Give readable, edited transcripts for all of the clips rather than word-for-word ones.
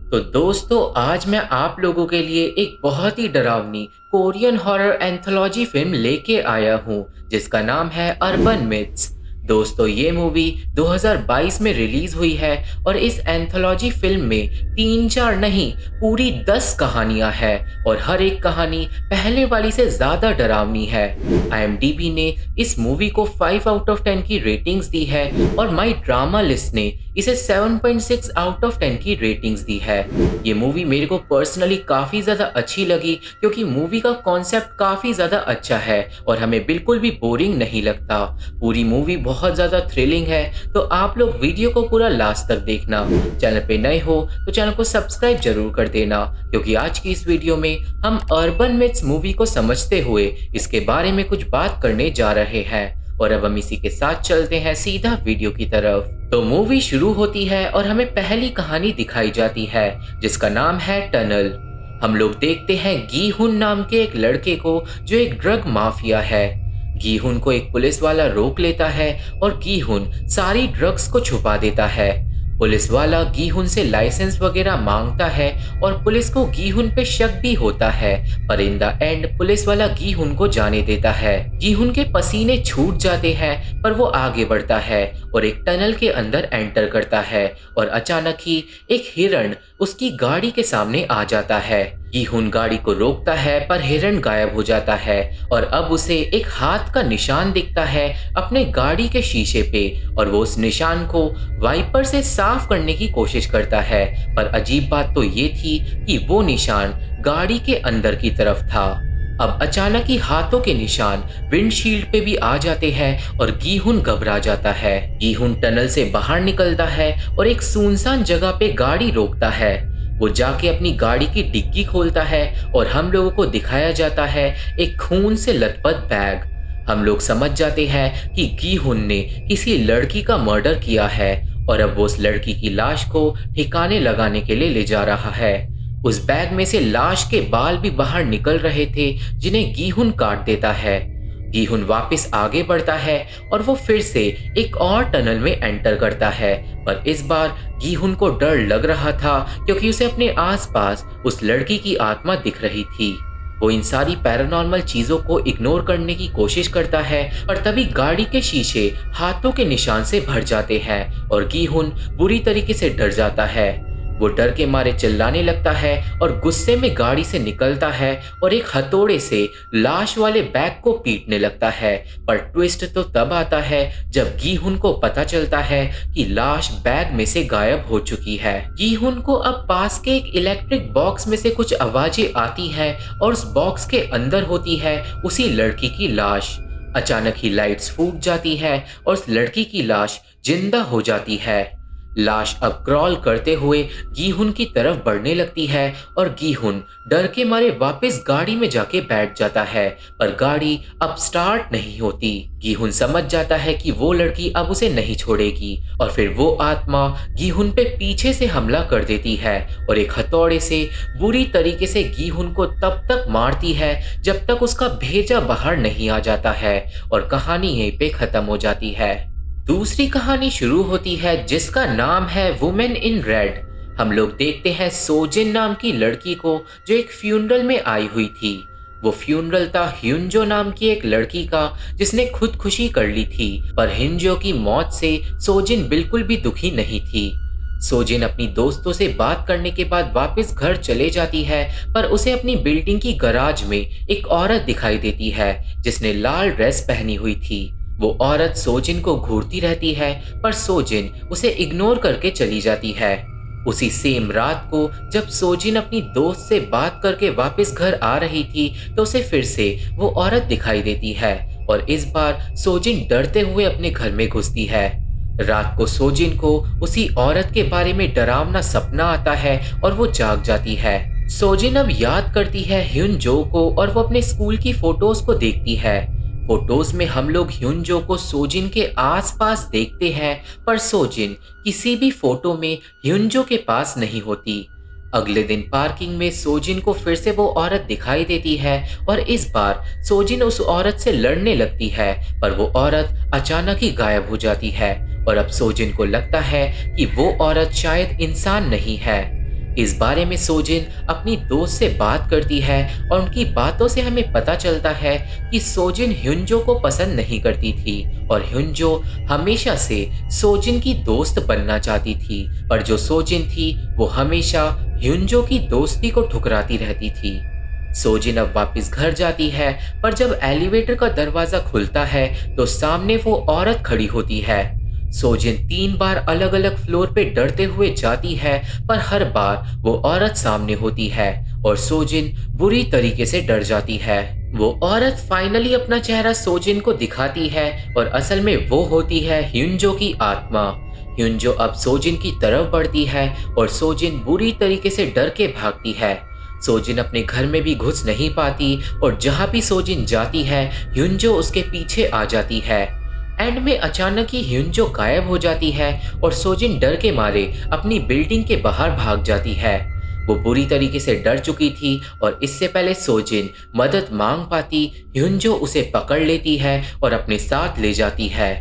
तो दोस्तों आज मैं आप लोगों के लिए एक बहुत ही डरावनी कोरियन हॉरर एंथोलॉजी फिल्म लेके आया हूँ जिसका नाम है अर्बन मिथ्स। दोस्तों ये मूवी 2022 में रिलीज हुई है और इस एंथोलॉजी फिल्म में 3-4 नहीं पूरी 10 कहानियां हैं और हर एक कहानी पहले वाली से ज़्यादा डरावनी है। IMDb ने इस मूवी को 5 आउट ऑफ 10 की रेटिंग्स दी है और माई ड्रामा लिस्ट ने इसे 7.6 आउट ऑफ 10 की रेटिंग्स दी है। ये मूवी मेरे को पर्सनली काफ़ी ज़्यादा अच्छी लगी क्योंकि मूवी का कॉन्सेप्ट काफ़ी ज़्यादा अच्छा है और हमें बिल्कुल भी बोरिंग नहीं लगता। पूरी मूवी बहुत ज़्यादा थ्रिलिंग है, तो आप लोग वीडियो को पूरा लास्ट तक देखना। चैनल पे नए हो तो चैनल को सब्सक्राइब जरूर कर देना क्योंकि आज की इस वीडियो में हम अर्बन मिथ्स मूवी को समझते हुए इसके बारे में कुछ बात करने जा रहे हैं। और अब हम इसी के साथ चलते हैं सीधा वीडियो की तरफ। तो मूवी शुरू होती है और हमें पहली कहानी दिखाई जाती है जिसका नाम है टनल। हम लोग देखते हैं गीहुन नाम के एक लड़के को जो एक ड्रग माफिया है। गीहुन को एक पुलिस वाला रोक लेता है और गीहुन सारी ड्रग्स को छुपा देता है। पुलिस वाला गीहुन से लाइसेंस वगैरह मांगता है और पुलिस को गीहुन पे शक भी होता है, पर इन द एंड पुलिस वाला गीहुन को जाने देता है। गीहुन के पसीने छूट जाते हैं पर वो आगे बढ़ता है और एक टनल के अंदर एंटर करता है और अचानक ही एक हिरण उसकी गाड़ी के सामने आ जाता है। गीहुन गाड़ी को रोकता है पर हिरण गायब हो जाता है और अब उसे एक हाथ का निशान दिखता है अपने गाड़ी के शीशे पे और वो उस निशान को वाइपर से साफ करने की कोशिश करता है। पर अजीब बात तो ये थी कि वो निशान गाड़ी के अंदर की तरफ था। अब अचानक ही हाथों के निशान विंडशील्ड पे भी आ जाते हैं और गीहुन घबरा जाता है। गीहुन टनल से बाहर निकलता है और एक सुनसान जगह पे गाड़ी रोकता है। वो जाके अपनी गाड़ी की डिग्गी खोलता है और हम लोगों को दिखाया जाता है एक खून से लथपथ बैग। हम लोग समझ जाते हैं कि गीहुन ने किसी लड़की का मर्डर किया है और अब वो उस लड़की की लाश को ठिकाने लगाने के लिए ले जा रहा है। उस बैग में से लाश के बाल भी बाहर निकल रहे थे जिन्हें गीहुन काट देता है। गीहुन वापस आगे बढ़ता है और वो फिर से एक और टनल में एंटर करता है, पर इस बार गीहुन को डर लग रहा था क्योंकि उसे अपने आसपास उस लड़की की आत्मा दिख रही थी। वो इन सारी पैरानॉर्मल चीजों को इग्नोर करने की कोशिश करता है और तभी गाड़ी के शीशे हाथों के निशान से भर जाते हैं और गीहुन बुरी तरीके से डर जाता है। वो डर के मारे चिल्लाने लगता है और गुस्से में गाड़ी से निकलता है और एक हथौड़े से लाश वाले बैग को पीटने लगता है। पर ट्विस्ट तो तब आता है जब गीहुन को पता चलता है कि लाश बैग में से गायब हो चुकी है। गीहुन को अब पास के एक इलेक्ट्रिक बॉक्स में से कुछ आवाजें आती हैं और उस बॉक्स के अंदर होती है उसी लड़की की लाश। अचानक ही लाइट्स फूट जाती है और उस लड़की की लाश जिंदा हो जाती है। लाश अब क्रॉल करते हुए गीहुन की तरफ बढ़ने लगती है और गीहुन डर के मारे वापस गाड़ी में जाके बैठ जाता है, पर गाड़ी अब स्टार्ट नहीं होती। गीहुन समझ जाता है कि वो लड़की अब उसे नहीं छोड़ेगी और फिर वो आत्मा गीहुन पे पीछे से हमला कर देती है और एक हथौड़े से बुरी तरीके से गीहुन को तब तक मारती है जब तक उसका भेजा बाहर नहीं आ जाता है और कहानी यहीं पे खत्म हो जाती है। दूसरी कहानी शुरू होती है जिसका नाम है वुमेन इन रेड। हम लोग देखते हैं सोजिन नाम की लड़की को जो एक फ्यूनरल में आई हुई थी। वो फ्यूनरल था ह्युंजो नाम की एक लड़की का जिसने खुदकुशी कर ली थी, पर हिंजो की मौत से सोजिन बिल्कुल भी दुखी नहीं थी। सोजिन अपनी दोस्तों से बात करने के बाद वापस घर चले जाती है, पर उसे अपनी बिल्डिंग की गराज में एक औरत दिखाई देती है जिसने लाल ड्रेस पहनी हुई थी। वो औरत सोजिन को घूरती रहती है पर सोजिन उसे इग्नोर करके चली जाती है। उसी सेम रात को जब सोजिन अपनी दोस्त से बात करके वापस घर आ रही थी तो उसे फिर से वो औरत दिखाई देती है और इस बार सोजिन डरते हुए अपने घर में घुसती है। रात को सोजिन को उसी औरत के बारे में डरावना सपना आता है और वो जाग जाती है। सोजिन अब याद करती है ह्युंजो को और वो अपने स्कूल की फोटोज को देखती है। फोटोज में हम लोग ह्युंजो को सोजिन के आसपास देखते हैं, पर सोजिन किसी भी फोटो में ह्युंजो के पास नहीं होती। अगले दिन पार्किंग में सोजिन को फिर से वो औरत दिखाई देती है और इस बार सोजिन उस औरत से लड़ने लगती है, पर वो औरत अचानक ही गायब हो जाती है और अब सोजिन को लगता है कि वो औरत शायद इंसान नहीं है। इस बारे में सोजिन अपनी दोस्त से बात करती है और उनकी बातों से हमें पता चलता है कि सोजिन ह्युंजो को पसंद नहीं करती थी और ह्युंजो हमेशा से सोजिन की दोस्त बनना चाहती थी, पर जो सोजिन थी वो हमेशा ह्युंजो की दोस्ती को ठुकराती रहती थी। सोजिन अब वापस घर जाती है, पर जब एलिवेटर का दरवाजा खुलता है तो सामने वो औरत खड़ी होती है। सोजिन 3 बार अलग अलग फ्लोर पे डरते हुए जाती है, पर हर बार वो औरत सामने होती है और सोजिन बुरी तरीके से डर जाती है। वो औरत फाइनली अपना चेहरा सोजिन को दिखाती है और असल में वो होती है ह्युंजो की आत्मा। ह्युंजो अब सोजिन की तरफ बढ़ती है और सोजिन बुरी तरीके से डर के भागती है। सोजिन अपने घर में भी घुस नहीं पाती और जहां भी सोजिन जाती है ह्युंजो उसके पीछे आ जाती है। एंड में अचानक ही ह्युंजो गायब हो जाती है और सोजिन डर के मारे अपनी बिल्डिंग के बाहर भाग जाती है। वो बुरी तरीके से डर चुकी थी और इससे पहले सोजिन मदद मांग पाती, ह्युंजो उसे पकड़ लेती है और अपने साथ ले जाती है।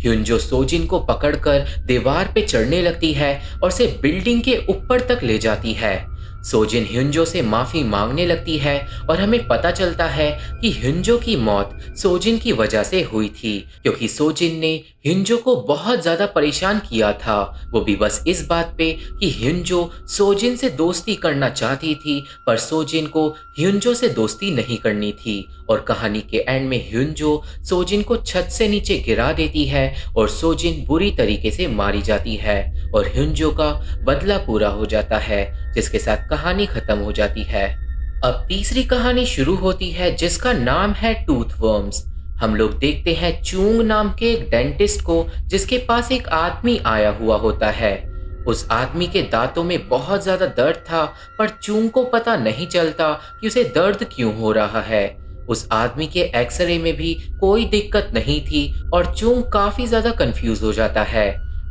ह्युंजो सोजिन को पकड़कर दीवार पे चढ़ने लगती है और उसे बिल्डिंग के ऊपर तक ले जाती है। सोजिन ह्युंजो से माफी मांगने लगती है और हमें पता चलता है कि ह्युंजो की मौत सोजिन की वजह से हुई थी, क्योंकि सोजिन ने ह्युंजो को बहुत ज्यादा परेशान किया था, वो भी बस इस बात पे कि ह्युंजो सोजिन से दोस्ती करना चाहती थी, पर सोजिन को ह्युंजो से दोस्ती नहीं करनी थी। और कहानी के एंड में ह्युंजो सोजिन को छत से नीचे गिरा देती है और सोजिन बुरी तरीके से मारी जाती है और ह्युंजो का बदला पूरा हो जाता है, जिसके साथ कहानी खत्म हो जाती है। अब तीसरी कहानी शुरू होती है जिसका नाम है टूथ वर्म्स। हम लोग देखते हैं चूंग नाम के एक डेंटिस्ट को, जिसके पास एक आदमी आया हुआ होता है। उस आदमी के दांतों में बहुत ज्यादा दर्द था, पर चूंग को पता नहीं चलता कि उसे दर्द क्यों हो रहा है। उस आदमी के एक्सरे में भी कोई दिक्कत नहीं थी और चूंग काफी ज्यादा कंफ्यूज हो जाता है।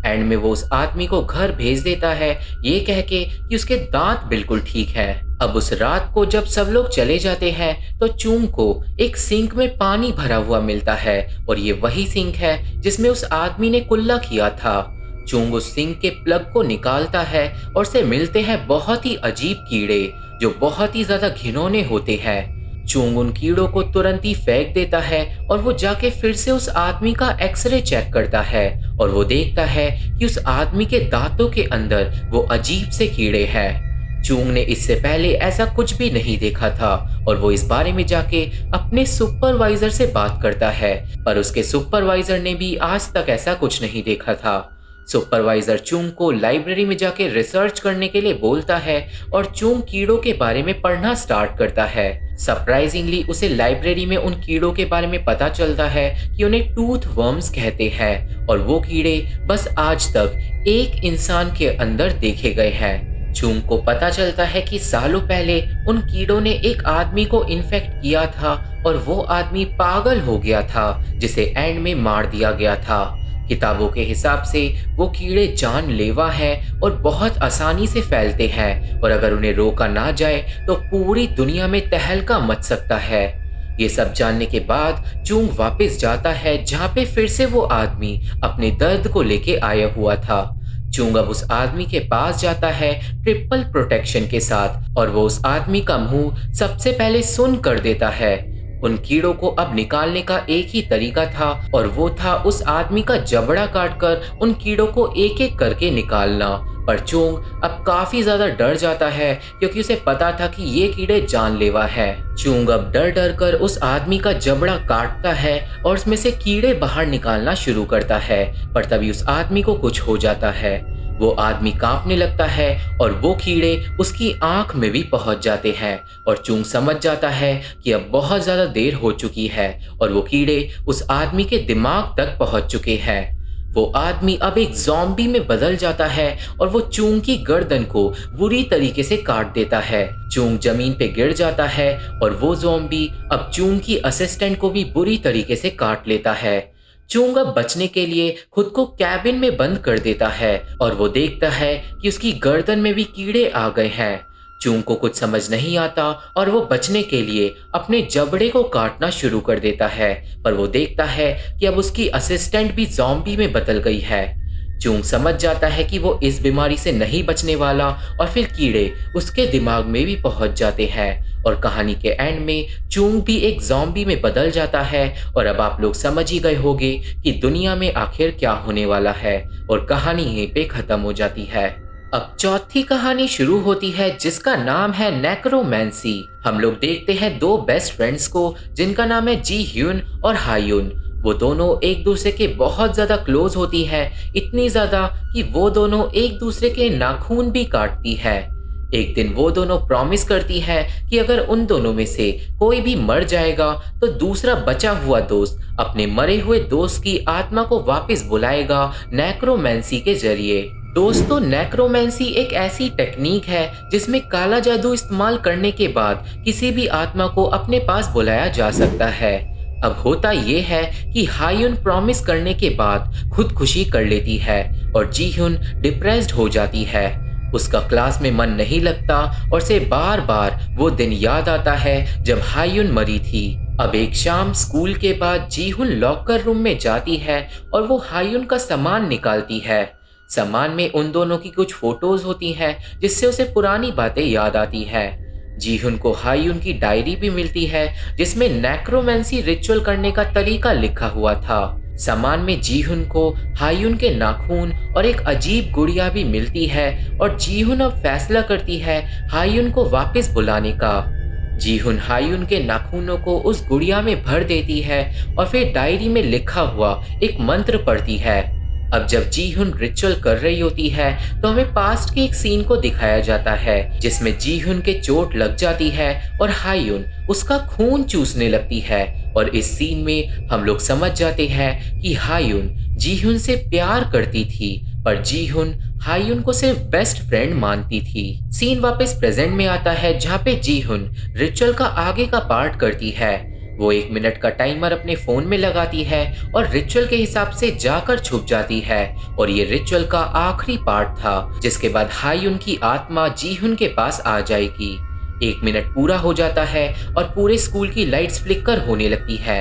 एंड में वो उस आदमी को घर भेज देता है, ये कह के कि उसके दांत बिल्कुल ठीक है। अब उस रात को जब सब लोग चले जाते हैं तो चूंग को एक सिंक में पानी भरा हुआ मिलता है और ये वही सिंक है जिसमें उस आदमी ने कुल्ला किया था। चूंग उस सिंक के प्लग को निकालता है और उसे मिलते हैं बहुत ही अजीब कीड़े जो बहुत ही ज्यादा घिनौने होते हैं। चूंग उन कीड़ों को तुरंत ही फेंक देता है और वो जाके फिर से उस आदमी का एक्सरे चेक करता है और वो देखता है कि उस आदमी के दांतों के अंदर वो अजीब से कीड़े हैं। चूंग ने इससे पहले ऐसा कुछ भी नहीं देखा था और वो इस बारे में जाके अपने सुपरवाइजर से बात करता है, पर उसके सुपरवाइजर ने भी आज तक ऐसा कुछ नहीं देखा था। सुपरवाइजर चूंग को लाइब्रेरी में जाके रिसर्च करने के लिए बोलता है और चूंग कीड़ों के बारे में पढ़ना स्टार्ट करता है। सरप्राइजिंगली उसे लाइब्रेरी में उन कीड़ों के बारे में पता चलता है कि उन्हें टूथ वर्म्स कहते हैं और वो कीड़े बस आज तक एक इंसान के अंदर देखे गए हैं। चूंग को पता चलता है कि सालों पहले उन कीड़ों ने एक आदमी को इन्फेक्ट किया था और वो आदमी पागल हो गया था, जिसे एंड में मार दिया गया था। किताबों के हिसाब से वो कीड़े जानलेवा हैं और बहुत आसानी से फैलते हैं और अगर उन्हें रोका ना जाए तो पूरी दुनिया में तहलका मच सकता है। ये सब जानने के बाद चूंग वापस जाता है जहाँ पे फिर से वो आदमी अपने दर्द को लेके आया हुआ था। चूंग अब उस आदमी के पास जाता है ट्रिपल प्रोटेक्शन के साथ और वो उस आदमी का मुंह सबसे पहले सुन कर देता है। उन कीड़ों को अब निकालने का एक ही तरीका था और वो था उस आदमी का जबड़ा काटकर उन कीड़ों को एक एक करके निकालना। पर चूंग अब काफी ज्यादा डर जाता है क्योंकि उसे पता था कि ये कीड़े जानलेवा हैं। चूंग अब डर डर कर उस आदमी का जबड़ा काटता है और उसमें से कीड़े बाहर निकालना शुरू करता है, पर तभी उस आदमी को कुछ हो जाता है। वो आदमी कांपने लगता है और वो कीड़े उसकी आंख में भी पहुंच जाते हैं और चूंग समझ जाता है कि अब बहुत ज्यादा देर हो चुकी है और वो कीड़े उस आदमी के दिमाग तक पहुंच चुके हैं। वो आदमी अब एक ज़ॉम्बी में बदल जाता है और वो चूंग की गर्दन को बुरी तरीके से काट देता है। चूंग जमीन पे गिर जाता है और वो ज़ॉम्बी अब चूंग की असिस्टेंट को भी बुरी तरीके से काट लेता है। चूंग अब बचने के लिए खुद को कैबिन में बंद कर देता है और वो देखता है कि उसकी गर्दन में भी कीड़े आ गए हैं। चूंग को कुछ समझ नहीं आता और वो बचने के लिए अपने जबड़े को काटना शुरू कर देता है, पर वो देखता है कि अब उसकी असिस्टेंट भी ज़ॉम्बी में बदल गई है। चूंग समझ जाता है कि वो इस बीमारी से नहीं बचने वाला और फिर कीड़े उसके दिमाग में भी पहुंच जाते हैं और कहानी के एंड में चूंग भी एक ज़ॉम्बी में बदल जाता है। और अब आप लोग समझ ही गए होंगे कि दुनिया में आखिर क्या होने वाला है और कहानी यहीं पे खत्म हो जाती है। अब चौथी कहानी शुरू होती है जिसका नाम है नेक्रोमेंसी। हम लोग देखते हैं दो बेस्ट फ्रेंड्स को जिनका नाम है जी ह्यून और हायुन। वो दोनों एक दूसरे के बहुत ज्यादा क्लोज होती है, इतनी ज्यादा कि वो दोनों एक दूसरे के नाखून भी काटती है। एक दिन वो दोनों प्रॉमिस करती है कि अगर उन दोनों में से कोई भी मर जाएगा तो दूसरा बचा हुआ दोस्त अपने मरे हुए दोस्त की आत्मा को वापस बुलाएगा नेक्रोमेंसी के जरिए। दोस्तों, नेक्रोमेंसी एक ऐसी टेक्निक है जिसमें काला जादू इस्तेमाल करने के बाद किसी भी आत्मा को अपने पास बुलाया जा सकता है। अब होता यह है कि हायुन प्रॉमिस करने के बाद खुदकुशी कर लेती है और जीहुन डिप्रेस्ड हो जाती है। उसका क्लास में मन नहीं लगता और से बार बार वो दिन याद आता है जब हायुन मरी थी। अब एक शाम स्कूल के बाद जीहुन लॉकर रूम में जाती है और वो हायुन का सामान निकालती है। सामान में उन दोनों की कुछ फोटोज होती हैं जिससे उसे पुरानी बातें याद आती है। जीहुन को हायुन की डायरी भी मिलती है जिसमें नेक्रोमेंसी रिचुअल करने का तरीका लिखा हुआ था। सामान में जीहुन को हायुन के नाखून और एक अजीब गुड़िया भी मिलती है और जीहुन अब फैसला करती है हायुन को वापस बुलाने का। जीहुन हायुन के नाखूनों को उस गुड़िया में भर देती है और फिर डायरी में लिखा हुआ एक मंत्र पढ़ती है। अब जब जीहुन रिचुअल कर रही होती है तो हमें पास्ट के एक सीन को दिखाया जाता है जिसमें जीहुन के चोट लग जाती है और हायुन उसका खून चूसने लगती है। और इस सीन में हम लोग समझ जाते हैं कि हायुन जीहुन से प्यार करती थी पर जीहुन हायुन को सिर्फ बेस्ट फ्रेंड मानती थी। सीन वापस प्रेजेंट में आता है जहाँ पे जीहुन रिचुअल का आगे का पार्ट करती है। वो 1 मिनट का टाइमर अपने फोन में लगाती है और रिचुअल के हिसाब से जाकर छुप जाती है और ये रिचुअल का आखिरी पार्ट था जिसके बाद हायुन की आत्मा जीहुन के पास आ जाएगी। 1 मिनट पूरा हो जाता है और पूरे स्कूल की लाइट्स फ्लिकर होने लगती है।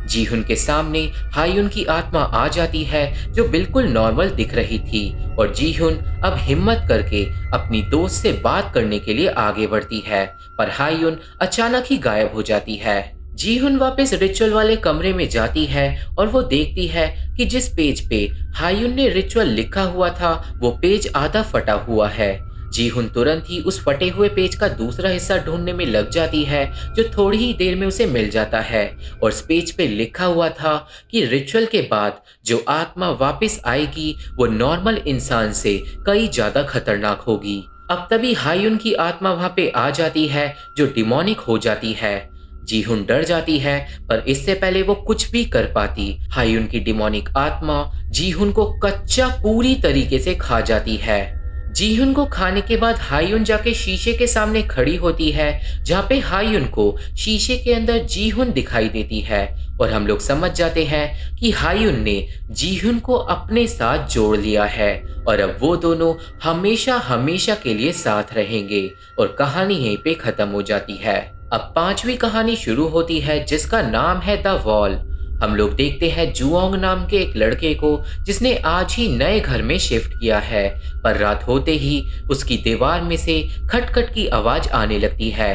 जीहुन के सामने हायुन की आत्मा आ जाती है जो बिल्कुल नॉर्मल दिख रही थी और जीहुन अब हिम्मत करके अपनी दोस्त से बात करने के लिए आगे बढ़ती है पर हायुन अचानक ही गायब हो जाती है। जीहुन वापस रिचुअल वाले कमरे में जाती है और वो देखती है कि जिस पेज पे हायुन ने रिचुअल लिखा हुआ था वो पेज आधा फटा हुआ है। जीहुन तुरंत ही उस फटे हुए पेज का दूसरा हिस्सा ढूंढने में लग जाती है जो थोड़ी ही देर में उसे मिल जाता है और इस पेज पे लिखा हुआ था कि रिचुअल के बाद जो आत्मा वापस आएगी वो नॉर्मल इंसान से कई ज्यादा खतरनाक होगी। अब तभी हायुन की आत्मा वहां पे आ जाती है जो डिमोनिक हो जाती है। जीहुन डर जाती है पर इससे पहले वो कुछ भी कर पाती हायुन की डिमोनिक आत्मा जीहुन को कच्चा पूरी तरीके से खा जाती है। जीहुन को खाने के बाद हायुन जाके शीशे के सामने खड़ी होती है जहाँ पे हायुन को शीशे के अंदर जीहुन दिखाई देती है और हम लोग समझ जाते हैं कि हायुन ने जीहुन को अपने साथ जोड़ लिया है और अब वो दोनों हमेशा हमेशा के लिए साथ रहेंगे और कहानी यहीं पे खत्म हो जाती है। अब 5वीं कहानी शुरू होती है जिसका नाम है द वॉल। हम लोग देखते हैं जुओंग नाम के एक लड़के को जिसने आज ही नए घर में शिफ्ट किया है पर रात होते ही उसकी दीवार में से खटखट की आवाज आने लगती है।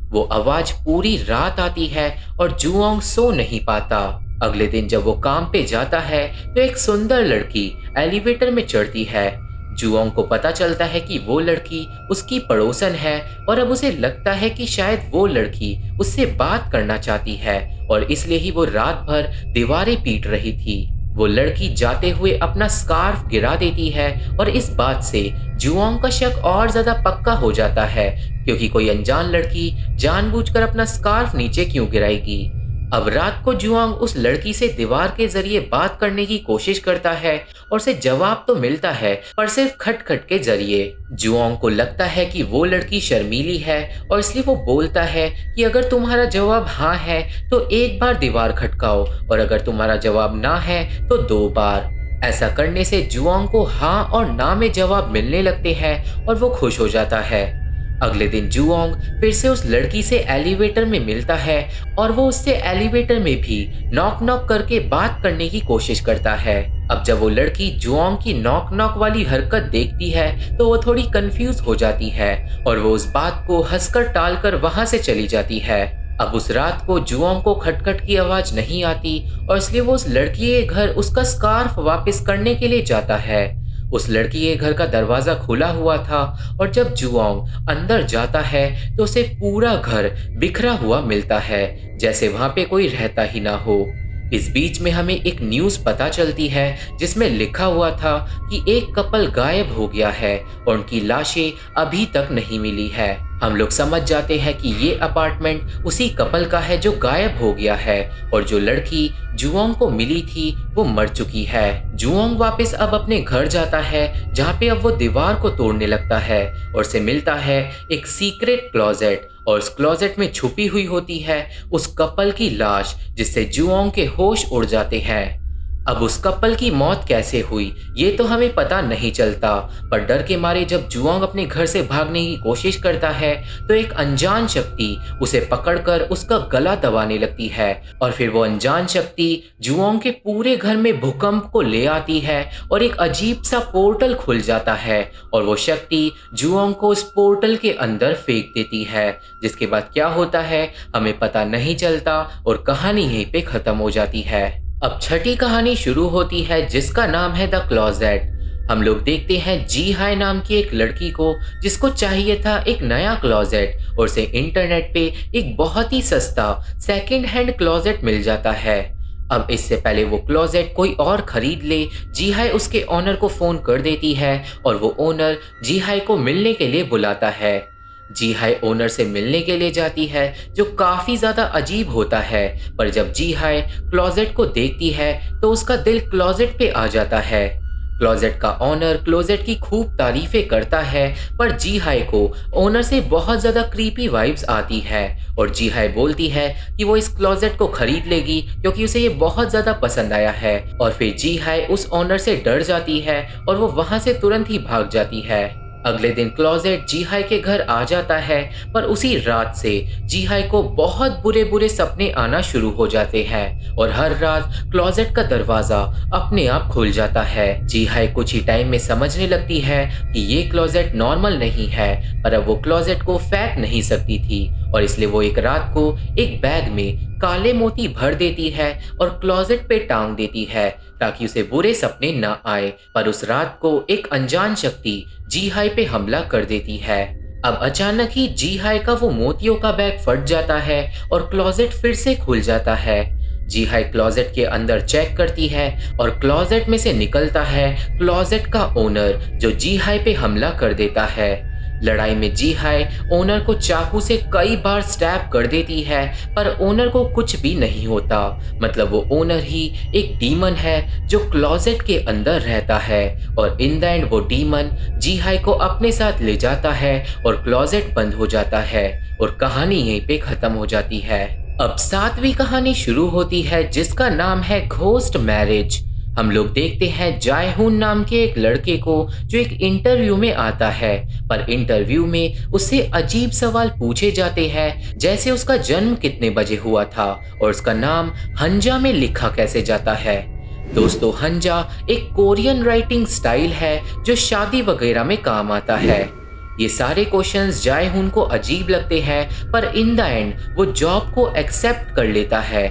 वो आवाज पूरी रात आती है और जुओंग सो नहीं पाता। अगले दिन जब वो काम पे जाता है तो एक सुंदर लड़की एलिवेटर में चढ़ती है। जुओंग को पता चलता है कि वो लड़की उसकी पड़ोसन है और अब उसे लगता है कि शायद वो लड़की उससे बात करना चाहती है और इसलिए ही वो रात भर दीवारें पीट रही थी। वो लड़की जाते हुए अपना स्कार्फ गिरा देती है और इस बात से जुओंग का शक और ज्यादा पक्का हो जाता है क्योंकि कोई अनजान लड़की जानबूझकर अपना स्कार्फ नीचे क्यों गिराएगी। अब रात को जुओंग उस लड़की से दीवार के जरिए बात करने की कोशिश करता है और उसे जवाब तो मिलता है पर सिर्फ खटखट के जरिए। जुओंग को लगता है कि वो लड़की शर्मीली है और इसलिए वो बोलता है कि अगर तुम्हारा जवाब हाँ है तो एक बार दीवार खटकाओ और अगर तुम्हारा जवाब ना है तो 2 बार। ऐसा करने से जुओंग को हाँ और ना में जवाब मिलने लगते हैं और वो खुश हो जाता है। अगले दिन जुओंग फिर से उस लड़की से एलिवेटर में मिलता है और वो उससे एलिवेटर में भी नॉक नॉक करके बात करने की कोशिश करता है अब जब वो लड़की जुओंग की नॉक नॉक वाली हरकत देखती है तो वो थोड़ी कंफ्यूज हो जाती है और वो उस बात को हंसकर टालकर वहां से चली जाती है। अब उस रात को जुओंग को खटखट की आवाज नहीं आती और इसलिए वो उस लड़की के घर उसका स्कार्फ वापस करने के लिए जाता है। उस लड़की के घर का दरवाजा खुला हुआ था और जब जुओंग अंदर जाता है तो उसे पूरा घर बिखरा हुआ मिलता है, जैसे वहां पे कोई रहता ही ना हो। इस बीच में हमें एक न्यूज़ पता चलती है जिसमें लिखा हुआ था कि एक कपल गायब हो गया है और उनकी लाशें अभी तक नहीं मिली है। हम लोग समझ जाते हैं कि ये अपार्टमेंट उसी कपल का है जो गायब हो गया है और जो लड़की जुओंग को मिली थी वो मर चुकी है। जुओंग वापस अब अपने घर जाता है जहाँ पे अब वो दीवार को तोड़ने लगता है और से मिलता है एक सीक्रेट क्लोजेट और उस क्लोजेट में छुपी हुई होती है उस कपल की लाश जिससे जुओंग के होश उड़ जाते हैं। अब उस कपल की मौत कैसे हुई ये तो हमें पता नहीं चलता, पर डर के मारे जब जुओंग अपने घर से भागने की कोशिश करता है तो एक अनजान शक्ति उसे पकड़कर उसका गला दबाने लगती है और फिर वो अनजान शक्ति जुओंग के पूरे घर में भूकंप को ले आती है और एक अजीब सा पोर्टल खुल जाता है और वो शक्ति जुओंग को उस पोर्टल के अंदर फेंक देती है। जिसके बाद क्या होता है हमें पता नहीं चलता और कहानी यहीं पे खत्म हो जाती है। अब छठी कहानी शुरू होती है जिसका नाम है द क्लोजेट। हम लोग देखते हैं जी हाय नाम की एक लड़की को जिसको चाहिए था एक नया क्लोजेट और उसे इंटरनेट पे एक बहुत ही सस्ता सेकंड हैंड क्लोजेट मिल जाता है। अब इससे पहले वो क्लोजेट कोई और खरीद ले जी हाय उसके ओनर को फोन कर देती है और वो ओनर जी हाय को मिलने के लिए बुलाता है। जी हाय ओनर से मिलने के लिए जाती है जो काफी ज्यादा अजीब होता है, पर जब जी हाय क्लोजेट को देखती है तो उसका दिल क्लोजेट पे आ जाता है। क्लोजेट का ओनर क्लोजेट की खूब तारीफें करता है पर जी हाय को ओनर से बहुत ज्यादा क्रीपी वाइब्स आती है और जी हाय बोलती है कि वो इस क्लोजेट को खरीद लेगी क्योंकि उसे ये बहुत ज्यादा पसंद आया है और फिर जी हाय उस ओनर से डर जाती है और वो वहां से तुरंत ही भाग जाती है। अगले दिन क्लोजेट जी हाय के घर आ जाता है पर उसी रात से जी हाय को बहुत बुरे बुरे सपने आना शुरू हो जाते हैं और हर रात क्लोजेट का दरवाजा अपने आप खुल जाता है। जी हाय कुछ ही टाइम में समझने लगती है कि ये क्लोजेट नॉर्मल नहीं है, पर अब वो क्लोजेट को फेंक नहीं सकती थी और इसलिए वो एक रात को एक बैग में काले मोती भर देती है और क्लोजेट पे टांग देती है ताकि उसे बुरे सपने न आए। पर उस रात को एक अनजान शक्ति जी हाय पे हमला कर देती है। अब अचानक ही जी हाय का वो मोतियों का बैग फट जाता है और क्लोजेट फिर से खुल जाता है। जी हाय क्लोजेट के अंदर चेक करती है और क्लोजेट में से निकलता है क्लोजेट का ओनर जो जी हाय पे हमला कर देता है। लड़ाई में जी हाय ओनर को चाकू से कई बार स्टैब कर देती है पर ओनर को कुछ भी नहीं होता, मतलब वो ओनर ही एक डीमन है जो क्लोजेट के अंदर रहता है और इन द एंड वो डीमन जी हाय को अपने साथ ले जाता है और क्लोजेट बंद हो जाता है और कहानी यहीं पे खत्म हो जाती है। अब सातवीं कहानी शुरू होती है जिसका नाम है घोस्ट मैरिज। हम लोग देखते हैं जायहून नाम के एक लड़के को जो एक इंटरव्यू में आता है, पर इंटरव्यू में उससे अजीब सवाल पूछे जाते हैं जैसे उसका जन्म कितने बजे हुआ था और उसका नाम हंजा में लिखा कैसे जाता है। दोस्तों हंजा एक कोरियन राइटिंग स्टाइल है जो शादी वगैरह में काम आता है। ये सारे क्वेश्चंस जायहून को अजीब लगते हैं पर इन द एंड वो जॉब को एक्सेप्ट कर लेता है।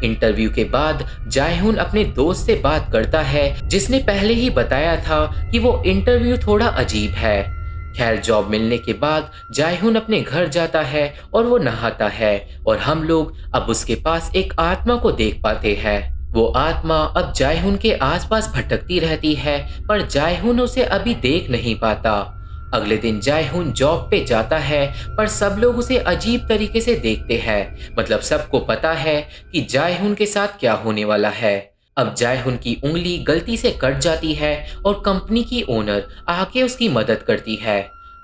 इंटरव्यू के बाद जायहून अपने दोस्त से बात करता है जिसने पहले ही बताया था कि वो इंटरव्यू थोड़ा अजीब है। खैर जॉब मिलने के बाद जायहून अपने घर जाता है और वो नहाता है और हम लोग अब उसके पास एक आत्मा को देख पाते हैं। वो आत्मा अब जायहून के आसपास भटकती रहती है पर जायहून उसे अभी देख नहीं पाता। अगले दिन जायहून जॉब पे जाता है पर सब लोग उसे अजीब तरीके से देखते हैं, मतलब सबको पता है कि जायहून के साथ क्या होने वाला है। अब जायहून की उंगली गलती से कट जाती है और कंपनी की ओनर आके उसकी मदद करती है।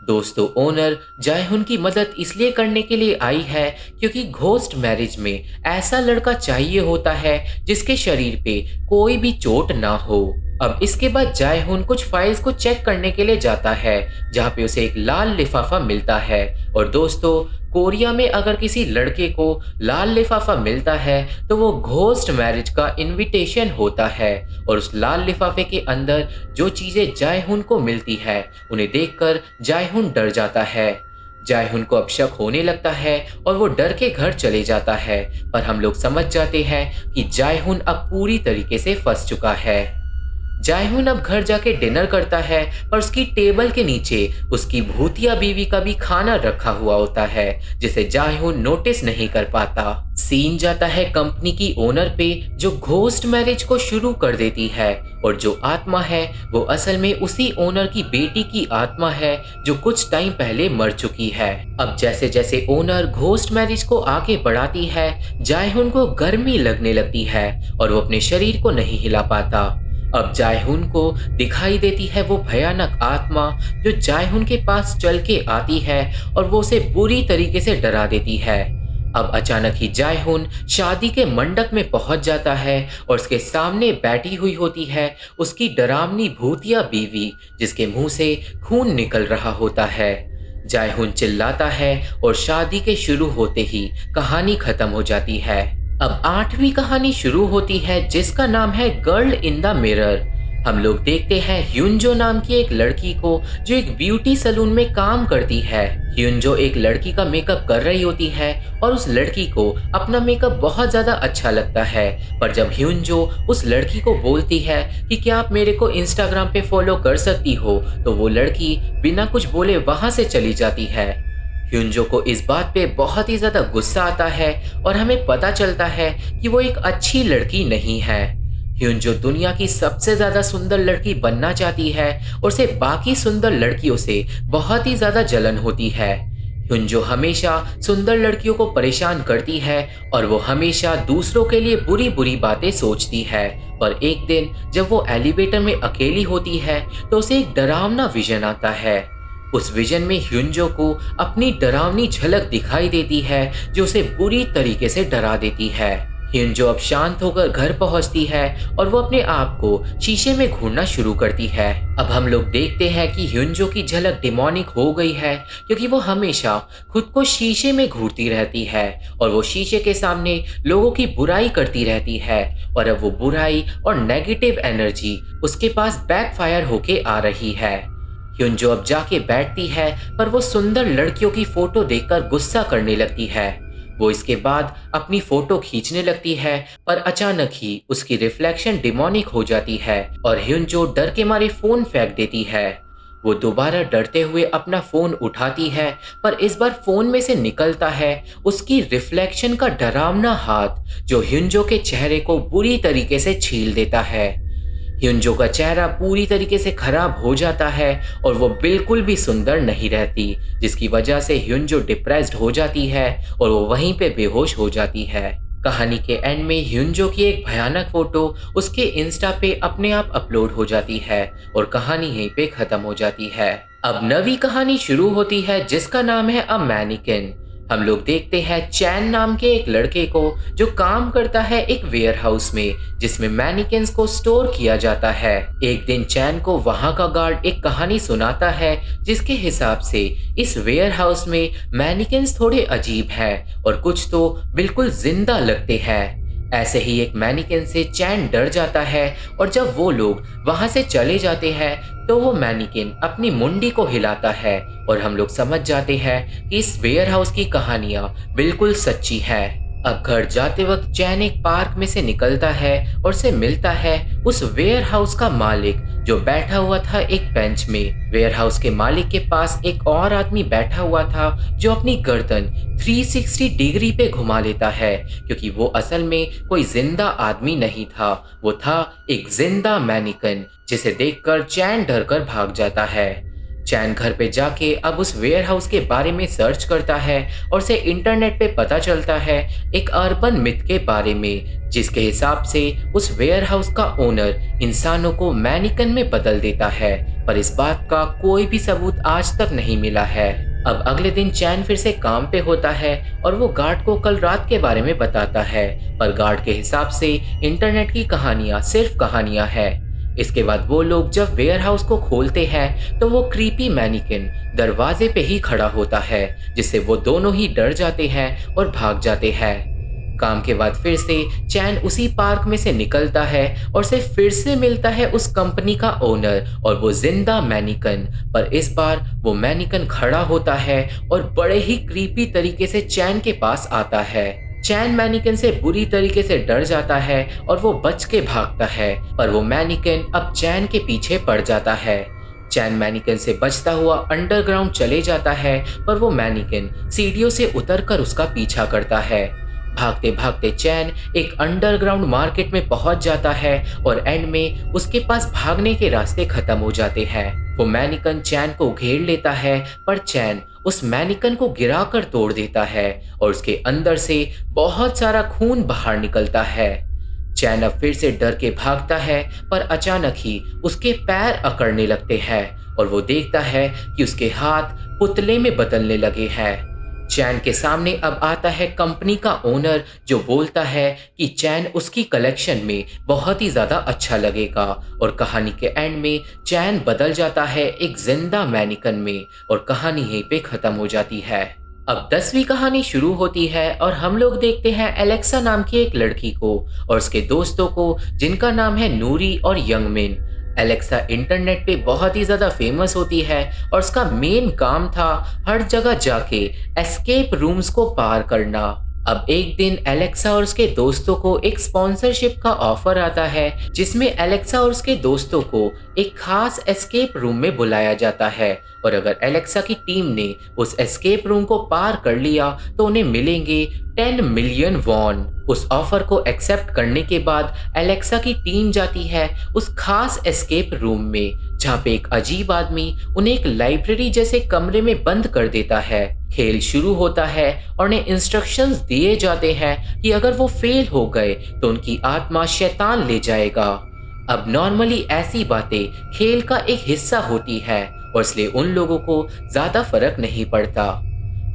दोस्तों ओनर जायहून की मदद इसलिए करने के लिए आई है क्योंकि घोस्ट मैरिज में ऐसा लड़का चाहिए होता है जिसके शरीर पे कोई भी चोट ना हो। अब इसके बाद जायहुन कुछ फाइल्स को चेक करने के लिए जाता है, जहाँ पे उसे एक लाल लिफाफा मिलता है। और दोस्तों, कोरिया में अगर किसी लड़के को लाल लिफाफा मिलता है तो वो घोस्ट मैरिज का इनविटेशन होता है। और उस लाल लिफाफे के अंदर जो चीजें जायहुन को मिलती है उन्हें देखकर जायहुन डर जाता है। जायहुन को अब शक होने लगता है और वो डर के घर चले जाता है। पर हम लोग समझ जाते हैं कि जायहुन अब पूरी तरीके से फंस चुका है। जायहुन अब घर जाके डिनर करता है, पर उसकी टेबल के नीचे उसकी भूतिया बीवी का भी खाना रखा हुआ होता है, जिसे जायहुन नोटिस नहीं कर पाता। सीन जाता है कंपनी की ओनर पे, जो घोस्ट मैरिज को शुरू कर देती है। और जो आत्मा है वो असल में उसी ओनर की बेटी की आत्मा है, जो कुछ टाइम पहले मर चुकी है। अब जैसे जैसे ओनर घोस्ट मैरिज को आगे बढ़ाती है, जायहुन को गर्मी लगने लगती है और वो अपने शरीर को नहीं हिला पाता। अब जायहुन को दिखाई देती है वो भयानक आत्मा, जो जायहुन के पास चल के आती है और वो उसे बुरी तरीके से डरा देती है। अब अचानक ही जायहुन शादी के मंडप में पहुंच जाता है और उसके सामने बैठी हुई होती है उसकी डरावनी भूतिया बीवी, जिसके मुंह से खून निकल रहा होता है। जायहुन चिल्लाता है और शादी के शुरू होते ही कहानी खत्म हो जाती है। अब 8वीं कहानी शुरू होती है, जिसका नाम है गर्ल इन द मिरर। हम लोग देखते हैं ह्युनजो नाम की एक लड़की को, जो एक ब्यूटी सैलून में काम करती है। ह्युनजो एक लड़की का मेकअप कर रही होती है और उस लड़की को अपना मेकअप बहुत ज़्यादा अच्छा लगता है। पर जब ह्युनजो उस लड़की को बोलती है कि क्या आप मेरे को इंस्टाग्राम पे फॉलो कर सकती हो, तो वो लड़की बिना कुछ बोले वहाँ से चली जाती है। ह्युनजो को इस बात पे बहुत ही ज़्यादा गुस्सा आता है और हमें पता चलता है कि वो एक अच्छी लड़की नहीं है। ह्युनजो दुनिया की सबसे ज़्यादा सुंदर लड़की बनना चाहती है और उसे बाकी सुंदर लड़कियों से बहुत ही ज़्यादा जलन होती है। ह्युनजो हमेशा सुंदर लड़कियों को परेशान करती है और वो हमेशा दूसरों के लिए बुरी बुरी बातें सोचती है। पर एक दिन जब वो एलिवेटर में अकेली होती है तो उसे एक डरावना विजन आता है। उस विजन में ह्युनजो को अपनी डरावनी झलक दिखाई देती है, जो उसे बुरी तरीके से डरा देती है। ह्युनजो अब शांत होकर घर पहुंचती है और वो अपने आप को शीशे में घूरना शुरू करती है। अब हम लोग देखते हैं कि ह्युनजो की झलक डिमोनिक हो गई है, क्योंकि वो हमेशा खुद को शीशे में घूरती रहती है और वो शीशे के सामने लोगों की बुराई करती रहती है। और अब वो बुराई और नेगेटिव एनर्जी उसके पास बैकफायर होके आ रही है। ह्युनजो अब जाके बैठती है, पर वो सुंदर लड़कियों की फोटो देखकर गुस्सा करने लगती है। वो इसके बाद अपनी फोटो खींचने लगती है, पर अचानक ही उसकी रिफ्लेक्शन डिमोनिक हो जाती है और ह्युनजो डर के मारे फोन फेंक देती है। वो दोबारा डरते हुए अपना फोन उठाती है, पर इस बार फोन में से निकलता है उसकी रिफ्लेक्शन का डरावना हाथ, जो ह्युनजो के चेहरे को बुरी तरीके से छील देता है। ह्युनजो का चेहरा पूरी तरीके से खराब हो जाता है और वो बिल्कुल भी सुंदर नहीं रहती, जिसकी वजह से ह्युनजो डिप्रेस्ड हो जाती है और वो वहीं पे बेहोश हो जाती है। कहानी के एंड में ह्युनजो की एक भयानक फोटो उसके इंस्टा पे अपने आप अपलोड हो जाती है और कहानी यहीं पे खत्म हो जाती है। अब नवी कहानी शुरू होती है, जिसका नाम है अ मैनिकिन। हम लोग देखते हैं चैन नाम के एक लड़के को, जो काम करता है एक वेयर हाउस में, जिसमें मैनिकिन्स को स्टोर किया जाता है। एक दिन चैन को वहां का गार्ड एक कहानी सुनाता है, जिसके हिसाब से इस वेयर हाउस में मैनिकिन्स थोड़े अजीब हैं और कुछ तो बिल्कुल जिंदा लगते हैं। ऐसे ही एक मैनिकिन से चैन डर जाता है और जब वो लोग वहां से चले जाते हैं तो वो मैनिकिन अपनी मुंडी को हिलाता है और हम लोग समझ जाते हैं कि इस वेयर हाउस की कहानियां बिल्कुल सच्ची हैं। अब घर जाते वक्त चैन एक पार्क में से निकलता है और से मिलता है उस वेयर हाउस का मालिक, जो बैठा हुआ था एक बेंच में। वेयर हाउस के मालिक के पास एक और आदमी बैठा हुआ था, जो अपनी गर्दन 360 डिग्री पे घुमा लेता है, क्योंकि वो असल में कोई जिंदा आदमी नहीं था, वो था एक जिंदा मैनिकन, जिसे देखकर चैन डरकर भाग जाता है। चैन घर पे जाके अब उस वेयर हाउस के बारे में सर्च करता है और उसे इंटरनेट पे पता चलता है एक अर्बन मिथ के बारे में, जिसके हिसाब से उस वेयर हाउस का ओनर इंसानों को मैनिकन में बदल देता है, पर इस बात का कोई भी सबूत आज तक नहीं मिला है। अब अगले दिन चैन फिर से काम पे होता है और वो गार्ड को कल रात के बारे में बताता है, पर गार्ड के हिसाब से इंटरनेट की कहानियां सिर्फ कहानियां हैं। इसके बाद वो लोग जब वेयरहाउस को खोलते हैं तो वो क्रीपी मैनिकिन दरवाजे पे ही खड़ा होता है, जिससे वो दोनों ही डर जाते हैं और भाग जाते हैं। काम के बाद फिर से चैन उसी पार्क में से निकलता है और से फिर से मिलता है उस कंपनी का ओनर और वो जिंदा मैनिकन। पर इस बार वो मैनिकन खड़ा होता है और बड़े ही क्रीपी तरीके से चैन के पास आता है। चैन मैनिकन से बुरी तरीके से डर जाता है और वो बच के भागता है, पर वो मैनिकन अब चैन के पीछे पड़ जाता है। चैन मैनिकन से बचता हुआ अंडरग्राउंड चले जाता है, पर वो मैनिकन सीढ़ियों से उतरकर उसका पीछा करता है। भागते भागते चैन एक अंडरग्राउंड मार्केट में पहुंच जाता है और एंड में उसके पास भागने के रास्ते खत्म हो जाते हैं। वो मैनिकन चैन को घेर लेता है, पर चैन उस मैनिकन को गिराकर तोड़ देता है और उसके अंदर से बहुत सारा खून बाहर निकलता है। चैन अब फिर से डर के भागता है, पर अचानक ही उसके पैर अकड़ने लगते हैं और वो देखता है कि उसके हाथ पुतले में बदलने लगे हैं। चैन के सामने अब आता है कंपनी का ओनर, जो बोलता है कि चैन उसकी कलेक्शन में बहुत ही ज्यादा अच्छा लगेगा, और कहानी के एंड में चैन बदल जाता है एक जिंदा मैनिकन में और कहानी यहीं पे खत्म हो जाती है। अब 10वीं कहानी शुरू होती है और हम लोग देखते हैं एलेक्सा नाम की एक लड़की को और उसके दोस्तों को, जिनका नाम है नूरी और यंगमिन। एलेक्सा इंटरनेट पे बहुत ही ज़्यादा फेमस होती है और उसका मेन काम था हर जगह जाके एस्केप रूम्स को पार करना। अब एक दिन एलेक्सा और उसके दोस्तों को एक स्पॉन्सरशिप का ऑफर आता है, जिसमें एलेक्सा और उसके दोस्तों को एक खास एस्केप रूम में बुलाया जाता है, और अगर एलेक्सा की टीम ने उस एस्केप रूम को पार कर लिया तो उन्हें मिलेंगे 10 मिलियन वॉन। उस ऑफर को एक्सेप्ट करने के बाद एलेक्सा की टीम जाती है उस खास एस्केप रूम में, जहाँ पे एक अजीब आदमी उन्हें एक लाइब्रेरी जैसे कमरे में बंद कर देता है। खेल शुरू होता है और उन्हें इंस्ट्रक्शंस दिए जाते हैं कि अगर वो फेल हो गए तो उनकी आत्मा शैतान ले जाएगा। अब नॉर्मली ऐसी बातें खेल का एक हिस्सा होती है और इसलिए उन लोगों को ज्यादा फर्क नहीं पड़ता।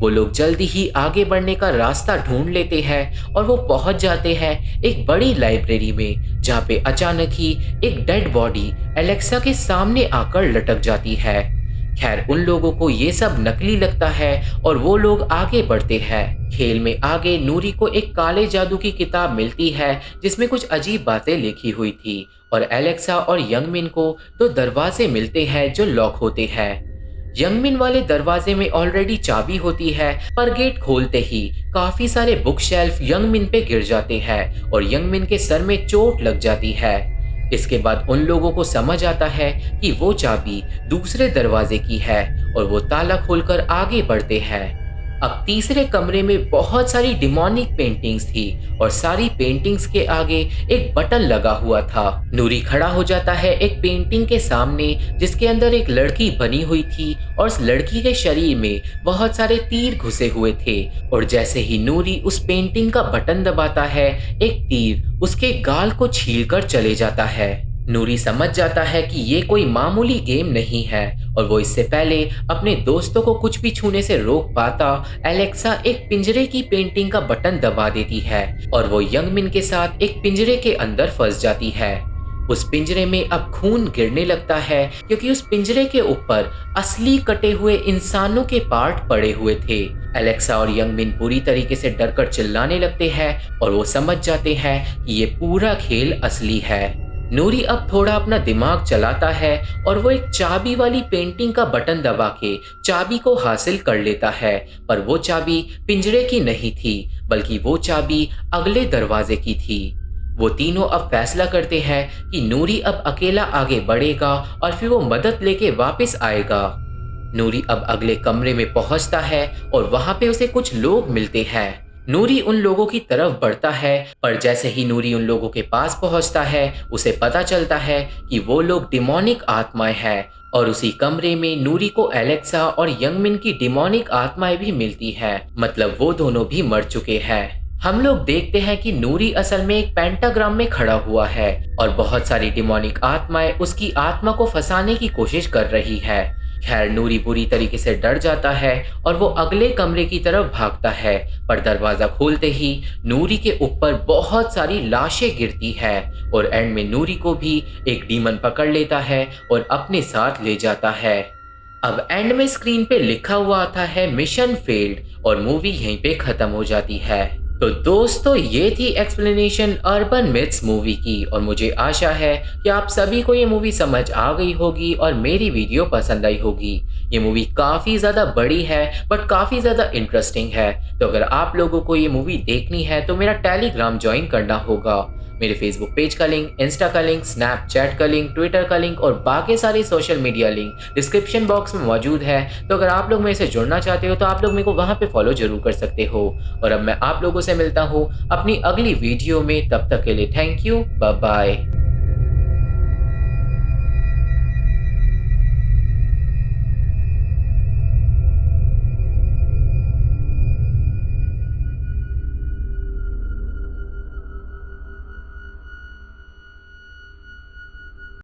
वो लोग जल्दी ही आगे बढ़ने का रास्ता ढूंढ लेते हैं और वो पहुंच जाते हैं एक बड़ी लाइब्रेरी में, जहाँ पे अचानक ही एक डेड बॉडी एलेक्सा के सामने आकर लटक जाती है। खैर, उन लोगों को ये सब नकली लगता है और वो लोग आगे बढ़ते हैं। खेल में आगे नूरी को एक काले जादू की किताब मिलती है जिसमें कुछ अजीब बातें लिखी हुई थी, और एलेक्सा और यंगमिन को दो दरवाजे मिलते हैं जो लॉक होते हैं। यंगमिन वाले दरवाजे में ऑलरेडी चाबी होती है, पर गेट खोलते ही काफी सारे बुक शेल्फ यंगमिन पे गिर जाते हैं और यंगमिन के सर में चोट लग जाती है। इसके बाद उन लोगों को समझ आता है कि वो चाबी दूसरे दरवाजे की है और वो ताला खोलकर आगे बढ़ते हैं। अब तीसरे कमरे में बहुत सारी डिमोनिक पेंटिंग्स थी और सारी पेंटिंग्स के आगे एक बटन लगा हुआ था। नूरी खड़ा हो जाता है एक पेंटिंग के सामने जिसके अंदर एक लड़की बनी हुई थी और उस लड़की के शरीर में बहुत सारे तीर घुसे हुए थे, और जैसे ही नूरी उस पेंटिंग का बटन दबाता है, एक तीर उसके गाल को छीलकर चले जाता है। नूरी समझ जाता है कि ये कोई मामूली गेम नहीं है और वो इससे पहले अपने दोस्तों को कुछ भी छूने से रोक पाता, एलेक्सा एक पिंजरे की पेंटिंग का बटन दबा देती है और वो यंगमिन के साथ एक पिंजरे के अंदर फंस जाती है। उस पिंजरे में अब खून गिरने लगता है क्योंकि उस पिंजरे के ऊपर असली कटे हुए इंसानों के पार्ट पड़े हुए थे। एलेक्सा और यंगमिन पूरी तरीके से डरकर चिल्लाने लगते हैं और वो समझ जाते हैं कि ये पूरा खेल असली है। नूरी अब थोड़ा अपना दिमाग चलाता है और वो एक चाबी वाली पेंटिंग का बटन दबा के चाबी को हासिल कर लेता है, पर वो चाबी पिंजरे की नहीं थी बल्कि वो चाबी अगले दरवाजे की थी। वो तीनों अब फैसला करते हैं कि नूरी अब अकेला आगे बढ़ेगा और फिर वो मदद लेके वापस आएगा। नूरी अब अगले कमरे में पहुंचता है और वहां पे उसे कुछ लोग मिलते हैं। नूरी उन लोगों की तरफ बढ़ता है, पर जैसे ही नूरी उन लोगों के पास पहुंचता है उसे पता चलता है कि वो लोग डिमोनिक आत्माएं हैं, और उसी कमरे में नूरी को एलेक्सा और यंगमिन की डिमोनिक आत्माएं भी मिलती हैं, मतलब वो दोनों भी मर चुके हैं। हम लोग देखते हैं कि नूरी असल में एक पेंटाग्राम में खड़ा हुआ है और बहुत सारी डिमोनिक आत्माएं उसकी आत्मा को फंसाने की कोशिश कर रही है। खैर नूरी बुरी तरीके से डर जाता है और वो अगले कमरे की तरफ भागता है, पर दरवाज़ा खोलते ही नूरी के ऊपर बहुत सारी लाशें गिरती है और एंड में नूरी को भी एक डीमन पकड़ लेता है और अपने साथ ले जाता है। अब एंड में स्क्रीन पे लिखा हुआ आता है मिशन फेल्ड और मूवी यहीं पे खत्म हो जाती है। तो दोस्तों ये थी एक्सप्लेनेशन अर्बन मिथ्स मूवी की और मुझे आशा है कि आप सभी को ये मूवी समझ आ गई होगी और मेरी वीडियो पसंद आई होगी। ये मूवी काफ़ी ज़्यादा बड़ी है बट काफ़ी ज़्यादा इंटरेस्टिंग है। तो अगर आप लोगों को ये मूवी देखनी है तो मेरा टेलीग्राम ज्वाइन करना होगा। मेरे फेसबुक पेज का लिंक, इंस्टा का लिंक, स्नैपचैट का लिंक, ट्विटर का लिंक और बाकी सारी social media link description box में मौजूद है। तो अगर आप लोग मेरे से जुड़ना चाहते हो तो आप लोग मेरे को वहाँ पे फॉलो जरूर कर सकते हो। और अब मैं आप लोगों से मिलता हूँ अपनी अगली वीडियो में, तब तक के लिए थैंक यू, बाय बाय।